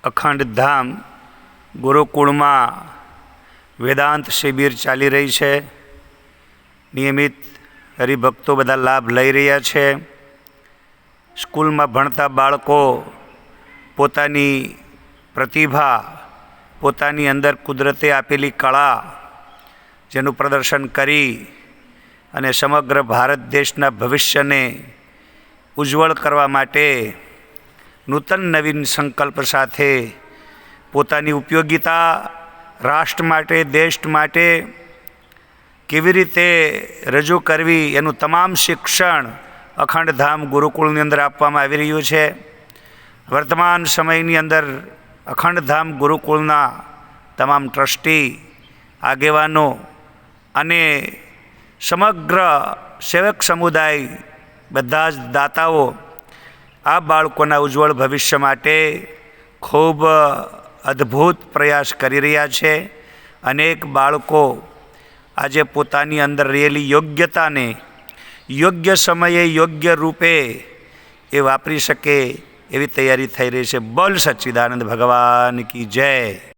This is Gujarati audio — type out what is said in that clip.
અખંડધામ ગુરુકુળમાં વેદાંત શિબિર ચાલી રહી છે। નિયમિત હરિભક્તો બધા લાભ લઈ રહ્યા છે। સ્કૂલમાં ભણતા બાળકો પોતાની પ્રતિભા, પોતાની અંદર કુદરતે આપેલી કળા જેનું પ્રદર્શન કરી અને સમગ્ર ભારત દેશના ભવિષ્યને ઉજ્જવળ કરવા માટે નૂતન નવીન સંકલ્પ સાથે પોતાની ઉપયોગિતા રાષ્ટ્ર માટે, દેશ માટે કેવી રીતે રજૂ કરવી એનું તમામ શિક્ષણ અખંડધામ ગુરુકુળની અંદર આપવામાં આવી રહ્યું છે। વર્તમાન સમયની અંદર અખંડધામ ગુરુકુળના તમામ ટ્રસ્ટી, આગેવાનો અને સમગ્ર સેવક સમુદાય, બધા જ દાતાઓ આ બાળકોના ઉજ્જવળ ભવિષ્ય માટે ખૂબ અદ્ભુત પ્રયાસ કરી રહ્યા છે। અનેક બાળકો આજે પોતાની અંદર રહેલી યોગ્યતાને યોગ્ય સમયે, યોગ્ય રૂપે એ વાપરી શકે એવી તૈયારી થઈ રહી છે। બોલ સચ્ચિદાનંદ ભગવાન કી જય।